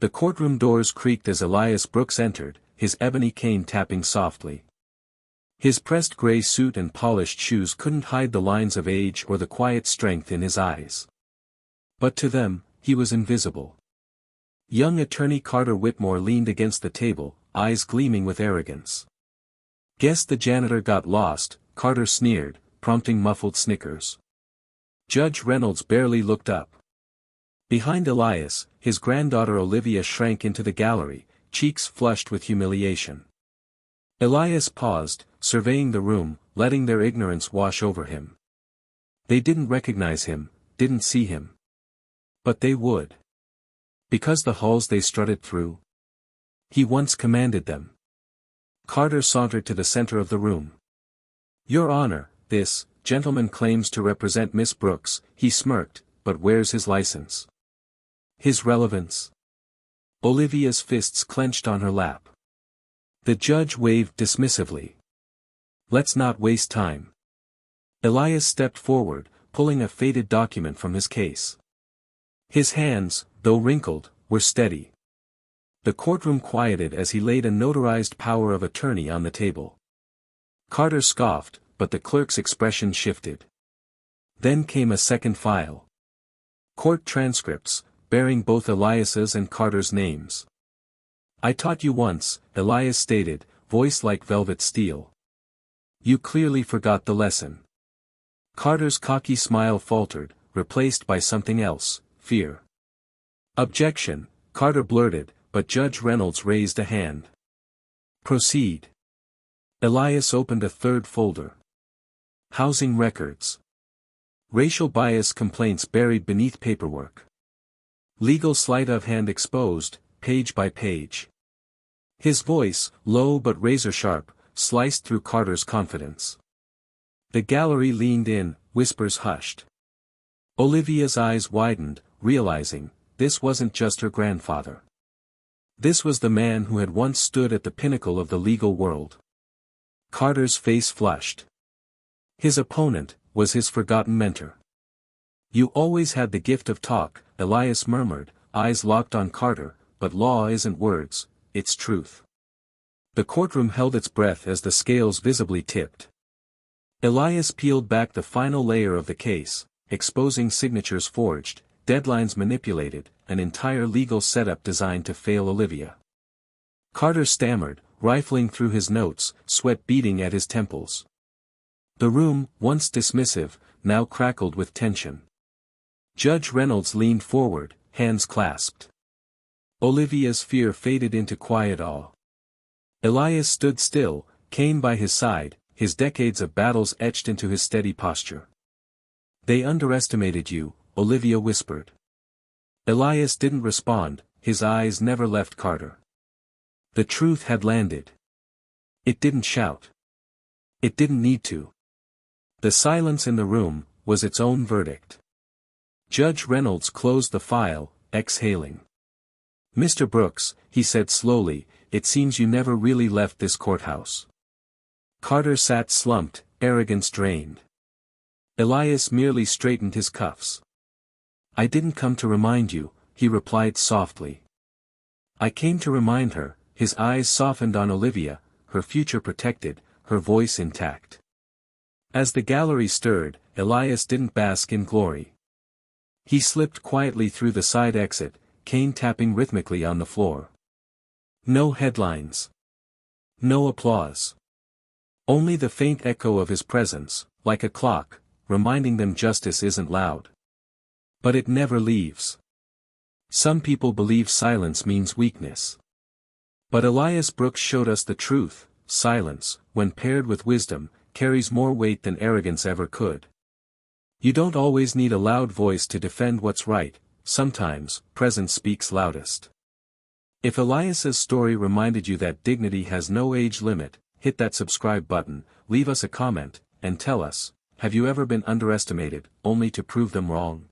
The courtroom doors creaked as Elias Brooks entered, his ebony cane tapping softly. His pressed gray suit and polished shoes couldn't hide the lines of age or the quiet strength in his eyes. But to them, he was invisible. Young attorney Carter Whitmore leaned against the table, eyes gleaming with arrogance. "Guess the janitor got lost," Carter sneered, prompting muffled snickers. Judge Reynolds barely looked up. Behind Elias, his granddaughter Olivia shrank into the gallery, cheeks flushed with humiliation. Elias paused, surveying the room, letting their ignorance wash over him. They didn't recognize him, didn't see him. But they would. Because the halls they strutted through. He once commanded them. Carter sauntered to the center of the room. "Your Honor, this gentleman claims to represent Miss Brooks," he smirked, "but where's his license? His relevance?" Olivia's fists clenched on her lap. The judge waved dismissively. "Let's not waste time." Elias stepped forward, pulling a faded document from his case. His hands, though wrinkled, were steady. The courtroom quieted as he laid a notarized power of attorney on the table. Carter scoffed, but the clerk's expression shifted. Then came a second file. Court transcripts, bearing both Elias's and Carter's names. "I taught you once," Elias stated, voice like velvet steel. "You clearly forgot the lesson." Carter's cocky smile faltered, replaced by something else, fear. "Objection," Carter blurted, but Judge Reynolds raised a hand. "Proceed." Elias opened a third folder. Housing records. Racial bias complaints buried beneath paperwork. Legal sleight of hand exposed, page by page. His voice, low but razor-sharp, sliced through Carter's confidence. The gallery leaned in, whispers hushed. Olivia's eyes widened, realizing, this wasn't just her grandfather. This was the man who had once stood at the pinnacle of the legal world. Carter's face flushed. His opponent was his forgotten mentor. "You always had the gift of talk," Elias murmured, eyes locked on Carter, "but law isn't words, it's truth." The courtroom held its breath as the scales visibly tipped. Elias peeled back the final layer of the case, exposing signatures forged, deadlines manipulated, an entire legal setup designed to fail Olivia. Carter stammered, rifling through his notes, sweat beading at his temples. The room, once dismissive, now crackled with tension. Judge Reynolds leaned forward, hands clasped. Olivia's fear faded into quiet awe. Elias stood still, cane by his side, his decades of battles etched into his steady posture. "They underestimated you," Olivia whispered. Elias didn't respond, his eyes never left Carter. The truth had landed. It didn't shout. It didn't need to. The silence in the room was its own verdict. Judge Reynolds closed the file, exhaling. "Mr. Brooks," he said slowly, "it seems you never really left this courthouse." Carter sat slumped, arrogance drained. Elias merely straightened his cuffs. "I didn't come to remind you," he replied softly. "I came to remind her," his eyes softened on Olivia, her future protected, her voice intact. As the gallery stirred, Elias didn't bask in glory. He slipped quietly through the side exit, cane tapping rhythmically on the floor. No headlines. No applause. Only the faint echo of his presence, like a clock, reminding them justice isn't loud. But it never leaves. Some people believe silence means weakness. But Elias Brooks showed us the truth: silence, when paired with wisdom, carries more weight than arrogance ever could. You don't always need a loud voice to defend what's right, sometimes, presence speaks loudest. If Elias's story reminded you that dignity has no age limit, hit that subscribe button, leave us a comment, and tell us, have you ever been underestimated, only to prove them wrong?